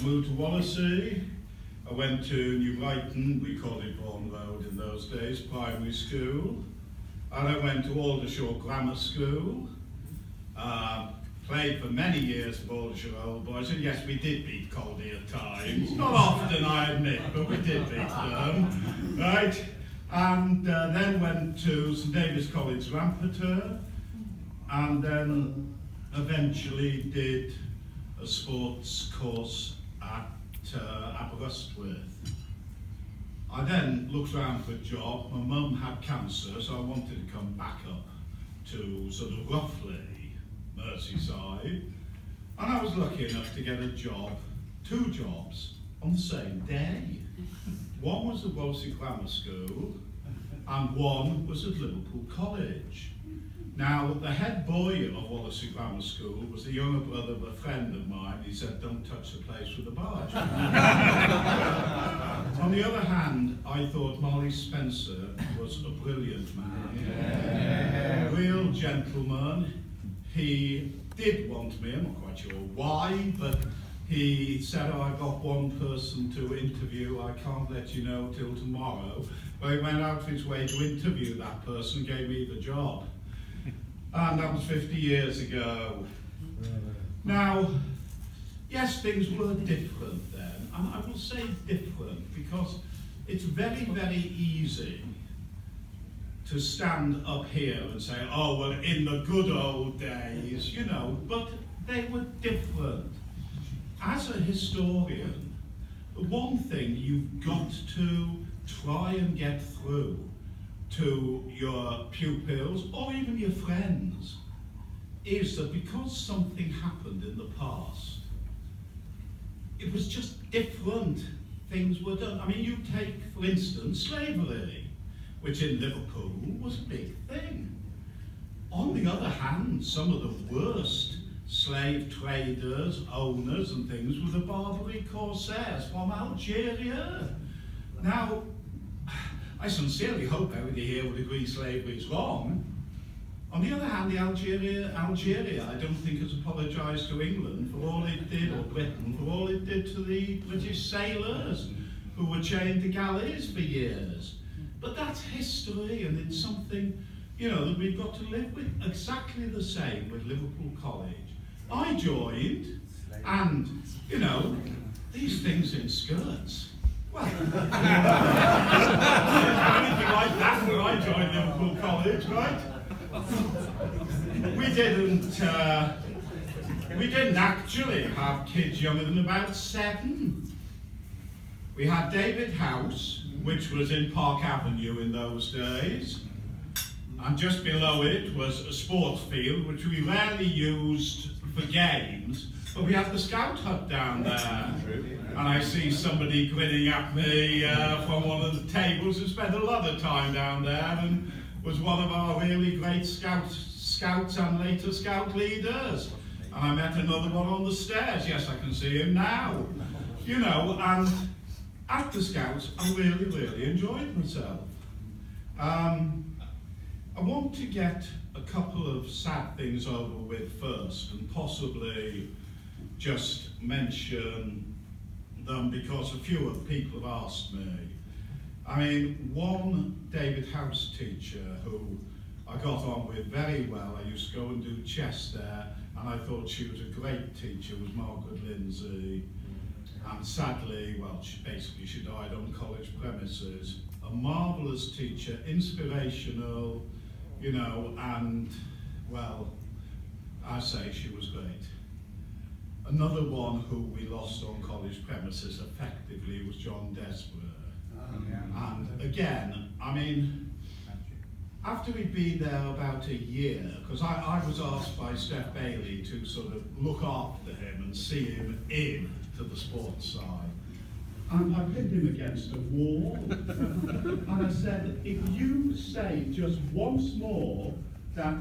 moved to Wallasey. I went to New Brighton, we called it Vaughan Road in those days, primary school. And I went to Aldershot Grammar School. Played for many years for Aldershot Old Boys, and yes, we did beat Coldy at times. Not often, I admit, but we did beat them, right? And then went to St David's College, Lampeter, and then eventually did a sports course at Aberystwyth. I then looked around for a job. My mum had cancer, so I wanted to come back up to sort of roughly Merseyside, and I was lucky enough to get a job, 2 jobs on the same day. One was at Wallasey Grammar School and one was at Liverpool College. Now, the head boy of Wallasey Grammar School was the younger brother of a friend of mine. He said, "Don't touch the place with a barge." On the other hand, I thought Molly Spencer was a brilliant man, a real gentleman. He did want me, I'm not quite sure why, but he said, "Oh, I got one person to interview, I can't let you know till tomorrow." But he went out of his way to interview that person and gave me the job. And that was 50 years ago. Now, yes, things were different then, and I will say different because it's very, very easy to stand up here and say, "Oh, well, in the good old days," you know, but they were different. As a historian, the one thing you've got to try and get through to your pupils or even your friends is that because something happened in the past, it was just different. Things were done. I mean, you take, for instance, slavery, which in Liverpool was a big thing. On the other hand, some of the worst slave traders, owners and things were the Barbary Corsairs from Algeria. Now, I sincerely hope everybody here would agree slavery is wrong. On the other hand, Algeria, I don't think has apologised to England for all it did, or Britain, for all it did to the British sailors who were chained to galleys for years. But that's history, and it's something, you know, that we've got to live with. Exactly the same with Liverpool College. I joined, and, you know, these things in skirts. Well, anything like that when I joined Liverpool College, right? We didn't actually have kids younger than about 7. We had David House, which was in Park Avenue in those days, and just below it was a sports field, which we rarely used for games, but we had the scout hut down there. And I see somebody grinning at me from one of the tables who spent a lot of time down there and was one of our really great scouts and later scout leaders. And I met another one on the stairs. Yes, I can see him now. You know, and at the Scouts, I really, really enjoyed myself. I want to get a couple of sad things over with first, and possibly just mention them because a few of the people have asked me. I mean, one David House teacher who I got on with very well, I used to go and do chess there, and I thought she was a great teacher, was Margaret Lindsay. And sadly, well, she died on college premises. A marvellous teacher, inspirational, you know, and, well, I say she was great. Another one who we lost on college premises effectively was John Desborough. And again, I mean, after we'd been there about a year, because I was asked by Steph Bailey to sort of look after him and see him in to the sports side. And I pinned him against a wall, and I said, if you say just once more that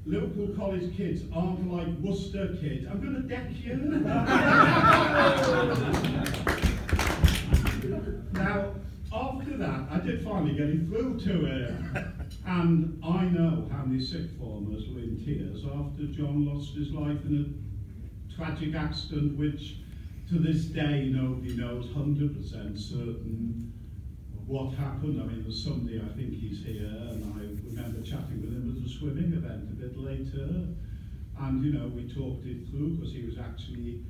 Liverpool College kids aren't like Worcester kids, I'm going to deck you. Now, after that, I did finally get him through to him. And I know how many sixth formers were in tears after John lost his life in a tragic accident which to this day, nobody knows 100% certain what happened. I mean, there's somebody, I think he's here, and I remember chatting with him at a swimming event a bit later. And, you know, we talked it through because he was actually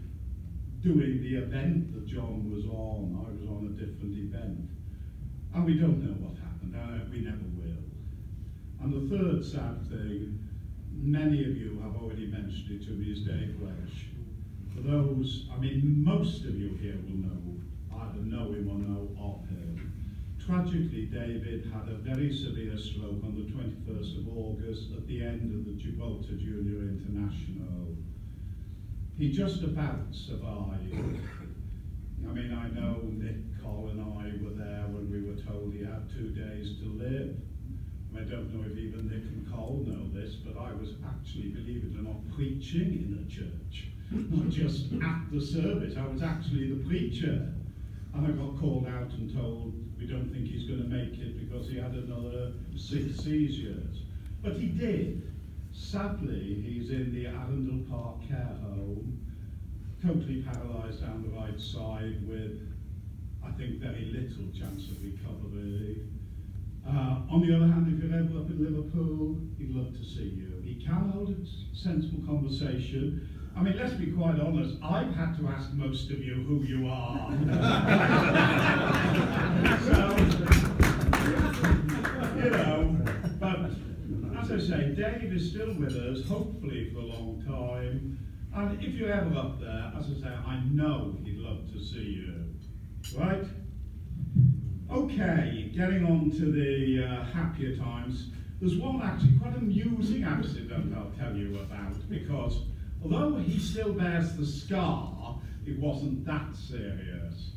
doing the event that John was on. I was on a different event. And we don't know what happened. We never will. And the third sad thing, many of you have already mentioned it to me, is Dave Welsh. For those, I mean, most of you here will either know him or know of him. Tragically, David had a very severe stroke on the 21st of August at the end of the Gibraltar Junior International. He just about survived. I mean, I know Nick, Cole and I were there when we were told he had 2 days to live. I don't know if even Nick and Cole know this, but I was actually, believe it or not, preaching in a church. Not just at the service, I was actually the preacher. And I got called out and told, we don't think he's going to make it because he had another 6 seizures. But he did. Sadly, he's in the Arundel Park care home, totally paralysed down the right side with, I think, very little chance of recovery. On the other hand, if you're ever up in Liverpool, he'd love to see you. He can hold a sensible conversation. I mean, let's be quite honest, I've had to ask most of you who you are. So, you know, but as I say, Dave is still with us, hopefully for a long time. And if you're ever up there, as I say, I know he'd love to see you. Right? Okay, getting on to the happier times. There's one actually quite amusing accident I'll tell you about, because although he still bears the scar, it wasn't that serious.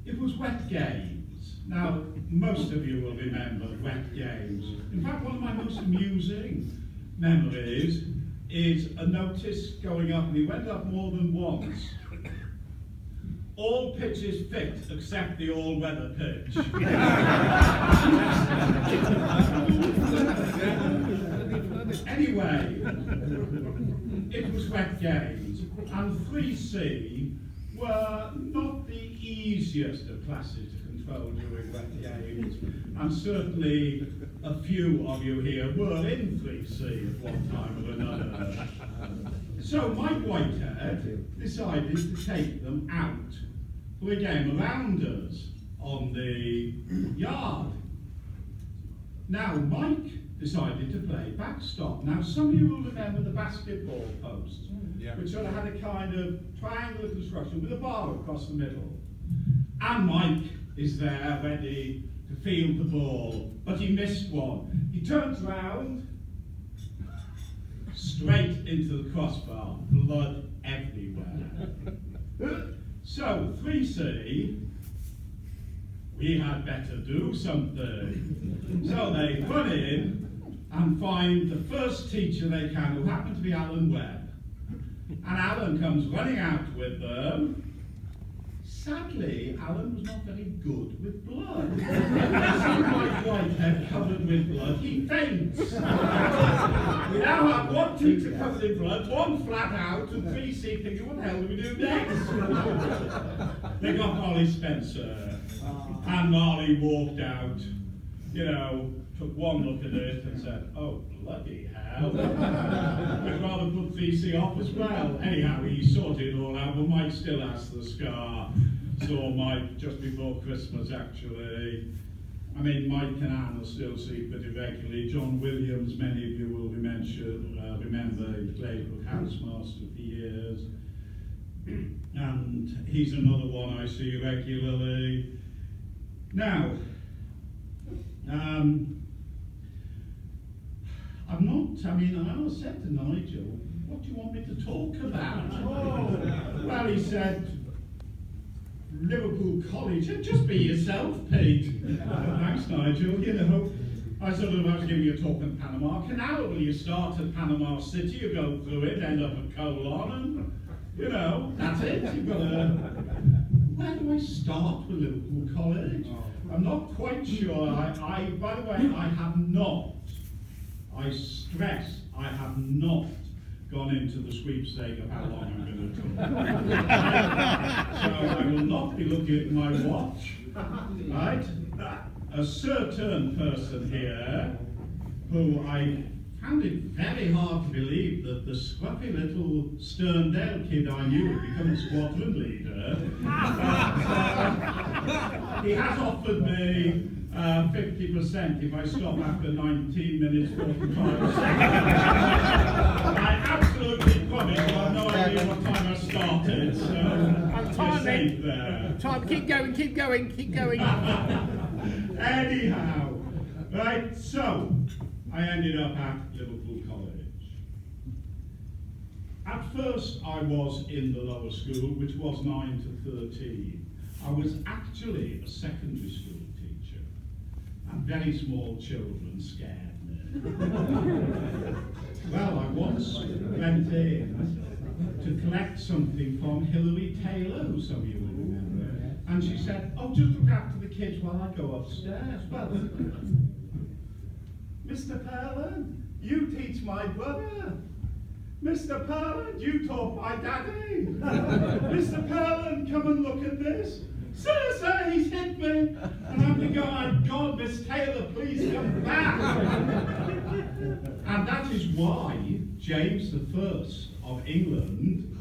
It was wet games. Now, most of you will remember wet games. In fact, one of my most amusing memories is a notice going up, and he went up more than once. All pitches fit except the all-weather pitch. Anyway, it was wet games, and 3C were not the easiest of classes to control during wet games, and certainly a few of you here were in 3C at one time or another. So Mike Whitehead decided to take them out for a game of rounders on the yard. Now Mike decided to play backstop. Now some of you will remember the basketball posts, which sort of had a kind of triangular construction with a bar across the middle. And Mike is there ready to field the ball, but he missed one. He turns round, straight into the crossbar, blood everywhere. So, 3C, we had better do something. So they run in and find the first teacher they can, who happened to be Alan Webb. And Alan comes running out with them. Sadly, Alan was not very good with blood. Mike Whitehead covered with blood, he faints. We now have one teacher covered in blood, one flat out, and 3C thinking, what the hell do we do next? They got Molly Spencer, and Molly walked out, you know, took one look at it and said, oh, bloody hell. We'd rather put 3C off as well. Anyhow, he sorted it all out, but Mike still has the scar. Saw Mike just before Christmas, actually. I mean, Mike and Anne are still seen pretty regularly. John Williams, many of you will remember, he played with Housemaster for years. And he's another one I see regularly. Now, I said to Nigel, what do you want me to talk about? Well, he said, Liverpool College, just be yourself, Pete. Thanks, Nigel. You know, I was giving you a talk at Panama Canal. Well, you start at Panama City, you go through it, end up at Colon, and, you know, that's it. You've got to... Where do I start with Liverpool College? I'm not quite sure. By the way, I have not, I stress, I have not gone into the sweepstake of how long I'm going to talk. So I will not be looking at my watch, right? A certain person here, who I found it very hard to believe that the scruffy little Sterndale kid I knew would become the squadron leader. He has offered me 50% if I stop after 19 minutes 45 seconds. I absolutely promise I have no idea what time I started, so you're safe there. Time, keep going. Anyhow, right, so I ended up at Liverpool College. At first I was in the lower school, which was 9 to 13. I was actually a secondary school teacher, and very small children scared me. Well, I once went in to collect something from Hilary Taylor, who some of you will remember, and she said, "Oh, just look after the kids while I go upstairs." Well, Mr. Purland, you teach my brother. Mr. Purland, you taught my daddy. Mr. Purland, come and look at this. Sir, he's hit me. And I'm thinking, oh my God, Miss Taylor, please come back. And that is why James I of England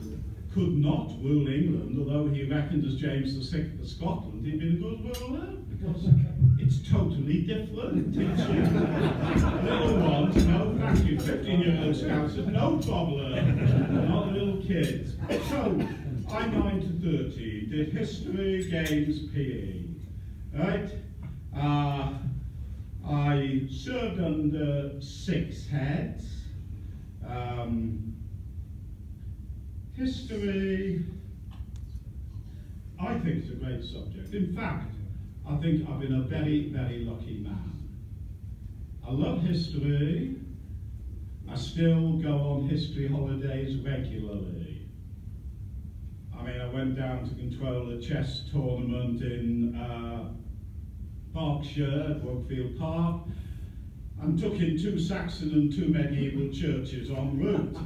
could not rule England, although he reckoned as James VI of Scotland, he'd been a good ruler, because it's totally different. Teaching little ones, no thank you, 15-year-old scouts, no problem, not little kids. So, I'm 9 to 30, did history, games, PE, right? I served under 6 heads. History, I think it's a great subject. In fact, I think I've been a very, very lucky man. I love history. I still go on history holidays regularly. I mean, I went down to control a chess tournament in Berkshire at Wokefield Park, and took in 2 Saxon and 2 medieval churches en route.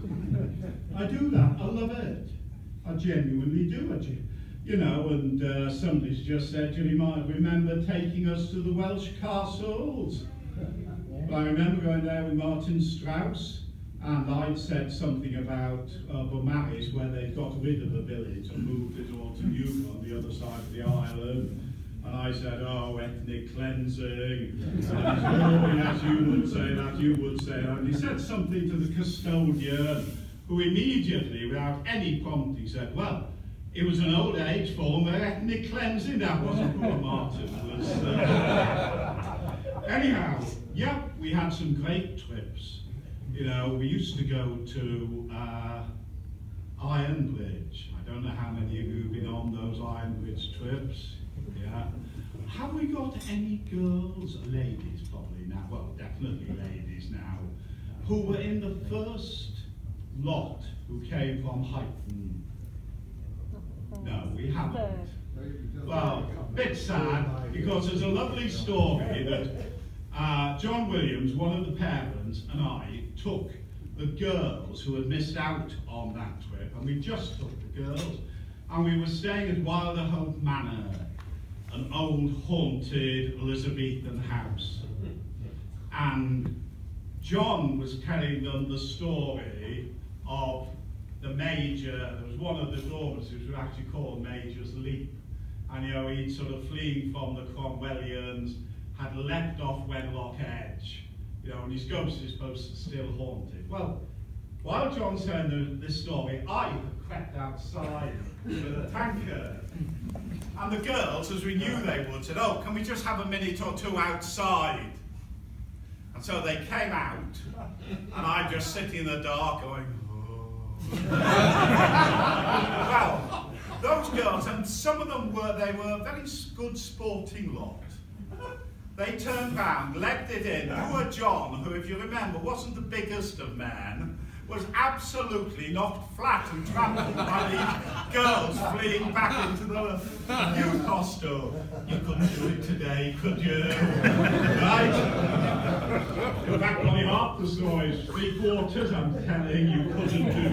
I do that, I love it. I genuinely do it. You know, and somebody's just said, you might remember taking us to the Welsh castles. But I remember going there with Martin Strauss, and I'd said something about Beaumaris, where they got rid of the village and moved it all to Newcastle on the other side of the island. And I said, oh, ethnic cleansing. And he said, oh, yes, you would say that, you would say that. And he said something to the custodian, who immediately, without any prompt, he said, well, it was an old age form of ethnic cleansing. That wasn't poor Martin. Was, Anyhow, yeah, we had some great trips. You know, we used to go to Iron Bridge. I don't know how many of you have been on those Iron Bridge trips. Yeah. Have we got any girls, ladies probably now, well, definitely ladies now, who were in the first lot who came from Highton? No, we haven't. Well, a bit sad, because there's a lovely story that John Williams, one of the parents, and I took the girls who had missed out on that trip, and we just took the girls, and we were staying at Wilder Hope Manor, an old haunted Elizabethan house. And John was telling them the story of the Major. There was one of the daughters who was actually called Major's Leap. And you know, he'd sort of fleeing from the Cromwellians, had leapt off Wenlock Edge, you know, and his ghost is supposed to still haunt it. Well, while John's telling this story, I had crept outside with a tankard. And the girls, as we knew they would, said, oh, can we just have a minute or two outside? And so they came out, and I'm just sitting in the dark going, oh. Well, those girls, and some of them were a very good sporting lot. They turned round, legged it in. Poor John, who, if you remember, wasn't the biggest of men, was absolutely knocked flat and trampled by these girls fleeing back into the youth hostel. You couldn't do it today, could you? Right? In fact, only half the stories, 3/4, I'm telling you, couldn't do.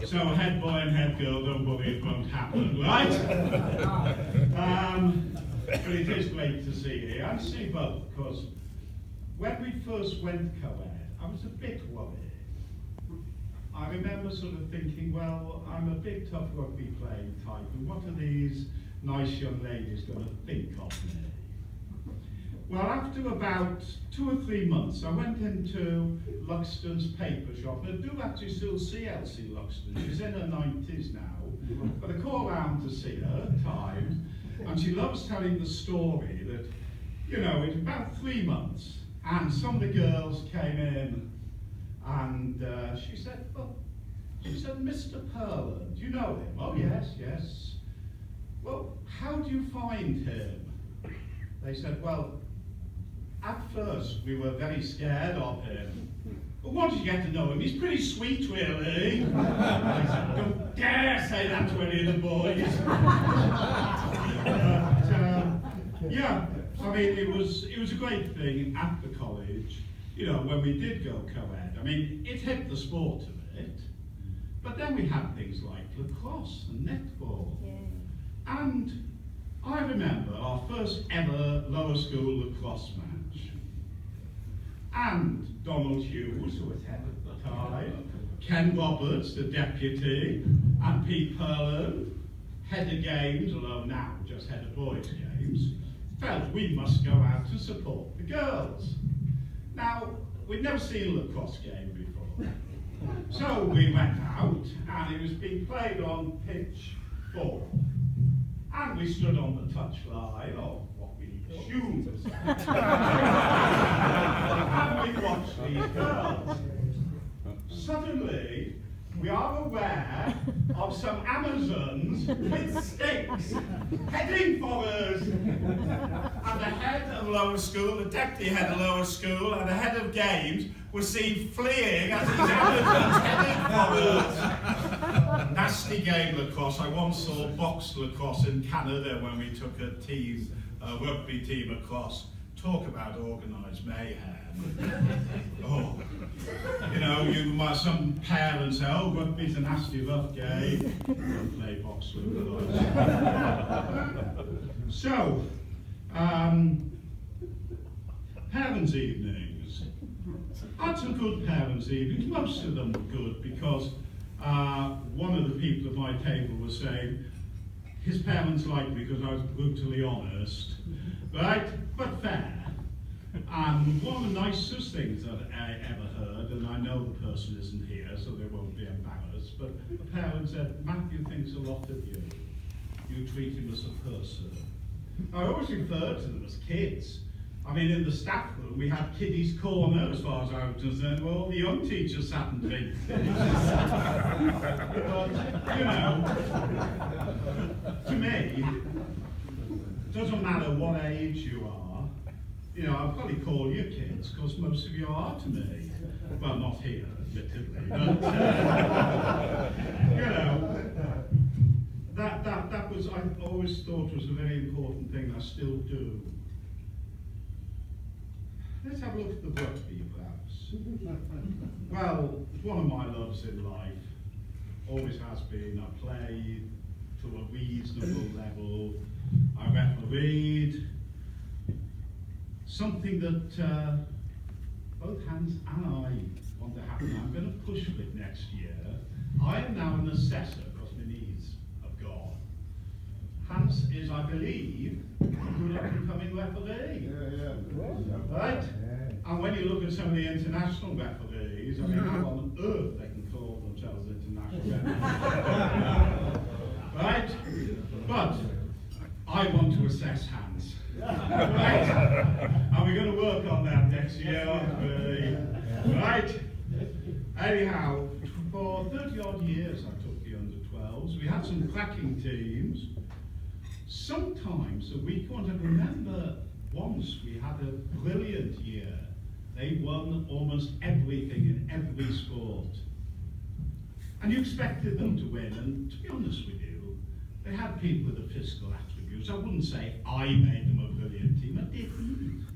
So head boy and head girl, don't worry, it won't happen, right? But it is great to see you. I see both, because when we first went co-ed, I was a bit worried. I remember sort of thinking, well, I'm a big tough rugby playing type, and what are these nice young ladies going to think of me? Well, after about 2 or 3 months, I went into Luxton's paper shop, and I do actually still see Elsie Luxton. She's in her 90s now, but I call round to see her at times, and she loves telling the story that, you know, it's about 3 months, and some of the girls came in, and she said, Mr. Purland, do you know him? Oh, yes, yes. Well, how do you find him? They said, well, at first we were very scared of him. But once you get to know him, he's pretty sweet, really. I said, don't dare say that to any of the boys. Yeah, I mean, it was a great thing at the college, you know, when we did go co-ed. I mean, it hit the sport a bit, but then we had things like lacrosse and netball. Yeah. And I remember our first ever lower school lacrosse match. And Donald Hughes, who was head at the time, Ken Roberts, the deputy, and Pete Purland, head of games, although now just head of boys' games, felt we must go out to support the girls. Now, we'd never seen a lacrosse game before. So we went out, and it was being played on pitch 4. And we stood on the touchline, or what we assumed was and we watched these girls. Suddenly, we are aware of some Amazons with sticks heading for us. And the head of lower school, the deputy head of lower school, and the head of games were seen fleeing as these Amazons heading for us. Nasty game lacrosse. I once saw box lacrosse in Canada when we took a rugby team across. Talk about organised mayhem. Oh, you know, some parents say, oh, rugby's a nasty rough game. Don't play box lacrosse. So, parents' evenings. I had some good parents' evenings. Most of them were good because one of the people at my table was saying his parents liked me because I was brutally honest, right? But fair. And one of the nicest things that I ever heard, and I know the person isn't here, so they won't be embarrassed, but the parent said, Matthew thinks a lot of you. You treat him as a person. I always referred to them as kids. I mean, in the staff room, we had kiddies' corner, as far as I was concerned, where all the young teachers sat and drank things. But, you know, to me, it doesn't matter what age you are. You know, I'll probably call you kids, because most of you are to me. Well, not here, admittedly, but, you know, that was, I always thought was a very important thing, I still do. Let's have a look at the rugby, perhaps. Well, it's one of my loves in life, always has been. I played to a reasonable level, I refereed. Something that both Hans and I want to happen. I'm going to push for it next year. I am now an assessor because my knees have gone. Hans is, I believe, a good up-and-coming referee. Yeah. Right? And when you look at some of the international referees, I mean, how on earth they can call themselves international referees. Right? But I want to assess Hans. Right? And we're going to work on that next year, aren't we? Right? Anyhow, for 30-odd years I took the under-12s. We had some cracking teams. Sometimes a week, I remember once we had a brilliant year They won almost everything in every sport. And you expected them to win, and to be honest with you, they had people with the physical attributes. I wouldn't say I made them a brilliant team, I didn't.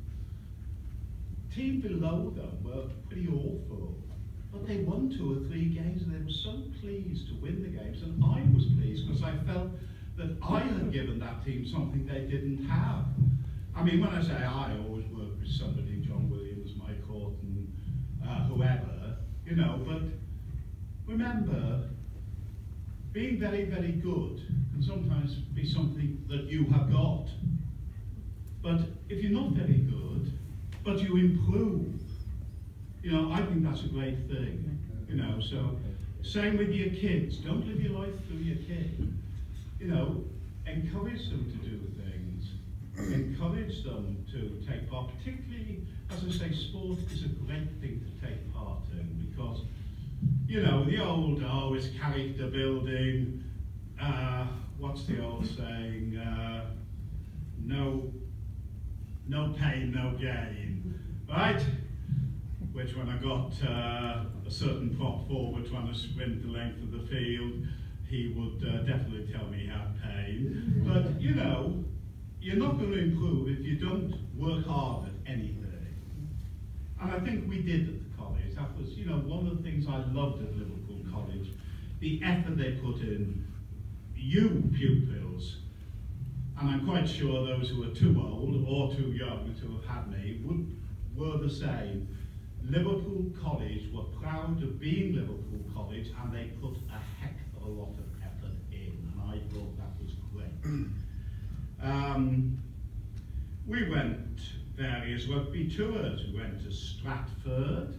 Team below them were pretty awful, but they won 2 or 3 games, and they were so pleased to win the games, and I was pleased because I felt that I had given that team something they didn't have. I mean, when I say I always work with somebody, John Williams, Mike Horton, whoever, you know, but remember, being very, very good can sometimes be something that you have got. But if you're not very good, but you improve, you know, I think that's a great thing, you know, so same with your kids. Don't live your life through your kid. You know, encourage them to do things, encourage them to take part, particularly, as I say, sport is a great thing to take part in because, you know, the old, oh, it's character building, what's the old saying, no pain, no gain, right? Which when I got a certain prop forward trying to sprint the length of the field, he would definitely tell me he had pain. But, you know, you're not going to improve if you don't work hard at anything. And I think we did at the college. That was, you know, one of the things I loved at Liverpool College, the effort they put in, you pupils, and I'm quite sure those who are too old or too young to have had me were the same. Liverpool College were proud of being Liverpool College, and they put a heck of a lot of effort in, and I thought that was great. We went various rugby tours. We went to Stratford,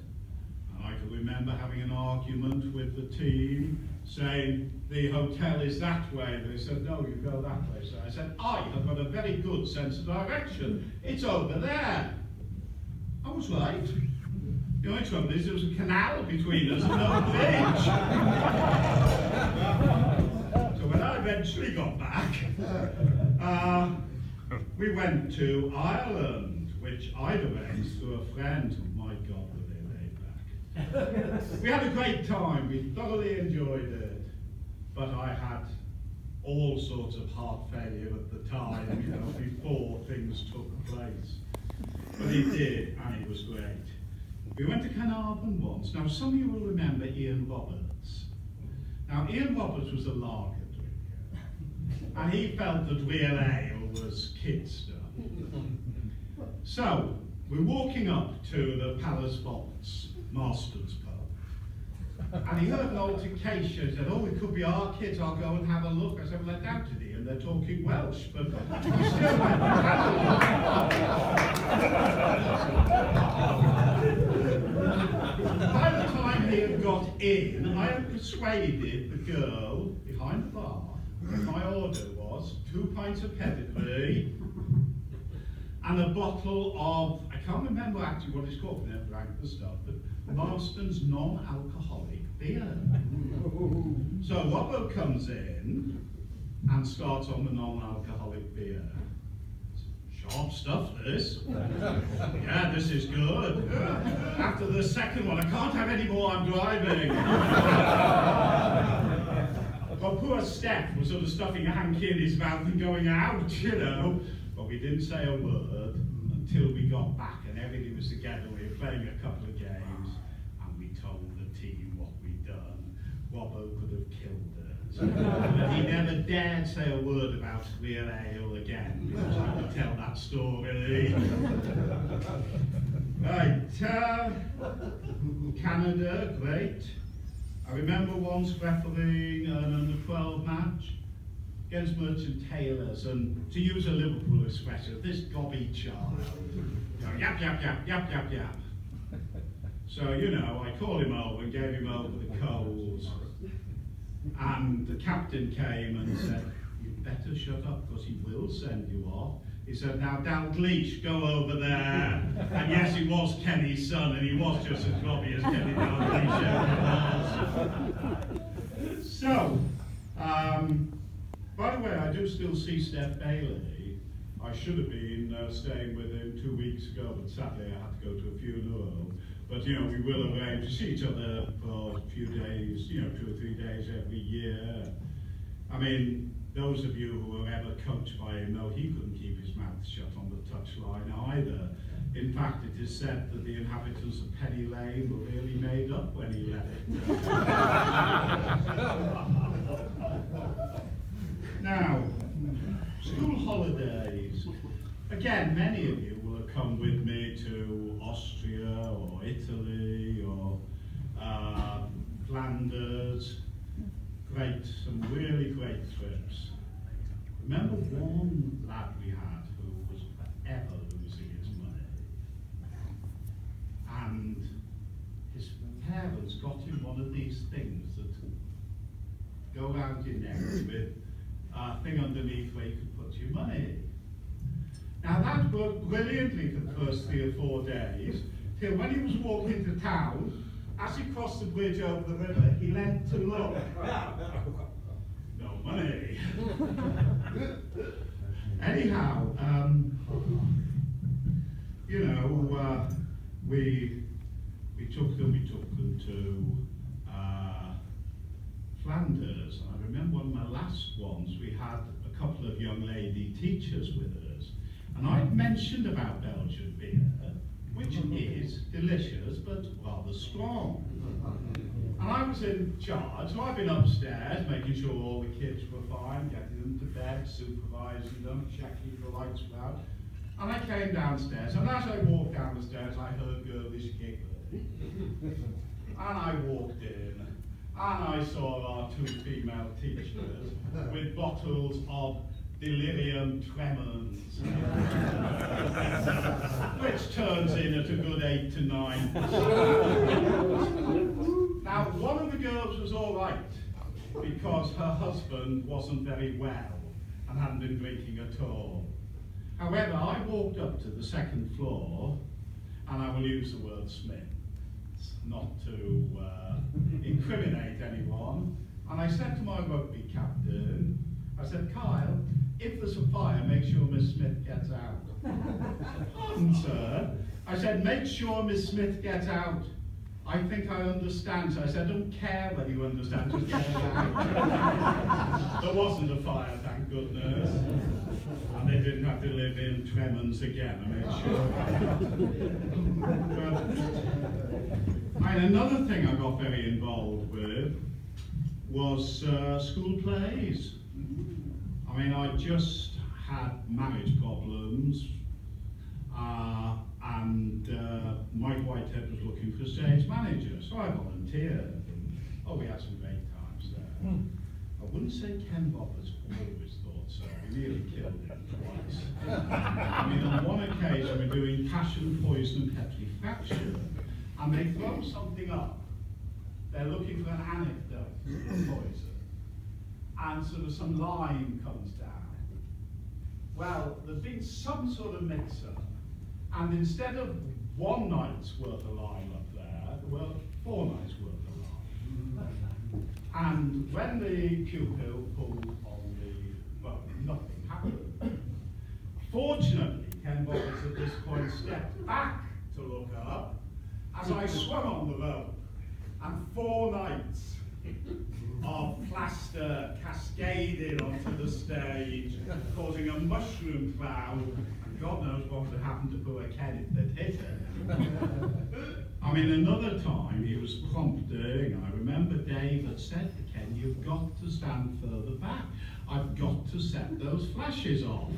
and I can remember having an argument with the team, saying, the hotel is that way. They said, no, you go that way. So I said, I have got a very good sense of direction. It's over there. I was right. The only trouble is there was a canal between us and no bridge. So when I eventually got back, we went to Ireland, which I'd arranged through a friend. My God, were they laid back. We had a great time. We thoroughly enjoyed it. But I had all sorts of heart failure at the time, you know, before things took place. But it did, and it was great. We went to Carnarvon once. Now, some of you will remember Ian Roberts. Now, Ian Roberts was a lager drinker, and he felt that real ale was kid stuff. So, we're walking up to the Palace Vaults, Marston's pub, and he heard an altercation. He said, oh, it could be our kids, I'll go and have a look. I said, well, I doubted Ian, they're talking Welsh, but we still went and had a look. By the time he had got in, I had persuaded the girl behind the bar that my order was 2 pints of pedigree and a bottle of, I can't remember actually what it's called, I never drank the stuff, but Marston's non-alcoholic beer. So Robbo comes in and starts on the non-alcoholic beer. Sharp stuff, this. Yeah, this is good. After the second one, I can't have any more, I'm driving. Well, poor Steph was sort of stuffing a hanky in his mouth and going out, you know. But we didn't say a word until we got back and everything was together. We were playing a couple of games and we told the team what we'd done. Robbo could have killed us. But he never dared say a word about real ale again because I could tell that story. Right, Canada, great. I remember once refereeing an under-12 match against Merchant Taylors, and to use a Liverpool expression, this gobby child, you know, yap, yap, yap, yap, yap, yap. So, you know, I called him over and gave him over the coals, and the captain came and said, you better shut up because he will send you off. He said, now Dalgleish, go over there. And yes, he was Kenny's son, and he was just as gobby as Kenny Dalgleish ever was. So, by the way, I do still see Steph Bailey I should have been staying with him 2 weeks ago, but sadly I had to go to a funeral. But you know, we will arrange to see each other for a few days, you know, 2 or 3 days every year. I mean, those of you who were ever coached by him know he couldn't keep his mouth shut on the touchline either. In fact, it is said that the inhabitants of Penny Lane were really made up when he left. Now, school holidays. Again, many of you will have come with me to Austria or Italy or Flanders. Great, some really great trips. Remember one lad we had who was forever losing his money. And his parents got him one of these things that go around your neck with a thing underneath where you could put your money. Now that worked brilliantly for the first 3 or 4 days, till when he was walking to town, as he crossed the bridge over the river, he leant to look. No money. Anyhow, you know, we took them to Flanders. And I remember one of my last ones, we had a couple of young lady teachers with us. And I'd mentioned about Belgian beer, which is delicious, but rather strong. And I was in charge, so I've been upstairs, making sure all the kids were fine, getting them to bed, supervising them, checking the lights were out. And I came downstairs, and as I walked down the stairs, I heard girlish giggling. And I walked in, and I saw our 2 female teachers with bottles of delirium tremens, which turns in at a good 8 to 9%. Now, one of the girls was all right, because her husband wasn't very well and hadn't been drinking at all. However, I walked up to the 2nd floor, and I will use the word Smiths, not to incriminate anyone, and I said to my rugby captain, I said, Kyle, if there's a fire, make sure Miss Smith gets out. Pardon, sir. I said, make sure Miss Smith gets out. I think I understand. So I said, I don't care whether you understand, just get out. There wasn't a fire, thank goodness. And they didn't have to live in tremens again, I made sure. And another thing I got very involved with was school plays. I mean, I just had marriage problems, and Mike Whitehead was looking for a stage manager, so I volunteered. And, we had some great times there. I wouldn't say Ken Roberts always thought so. We nearly killed him twice. I mean, on one occasion, we're doing passion, poison, and petrifaction, and they throw something up. They're looking for an anecdote of poison. And sort of some lime comes down. Well, there's been some sort of mix-up, and instead of 1 night's worth of lime up there were 4 nights worth of lime. And when the pupil pulled on the, well, nothing happened. Fortunately, Ken Roberts at this point stepped back to look up as I swung on the rope, and 4 nights of plaster cascaded onto the stage, causing a mushroom cloud, and God knows what would have happened to poor Ken if they'd hit him. I mean, another time he was prompting, I remember Dave had said to Ken, you've got to stand further back. I've got to set those flashes off.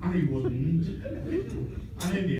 And he wouldn't. And in the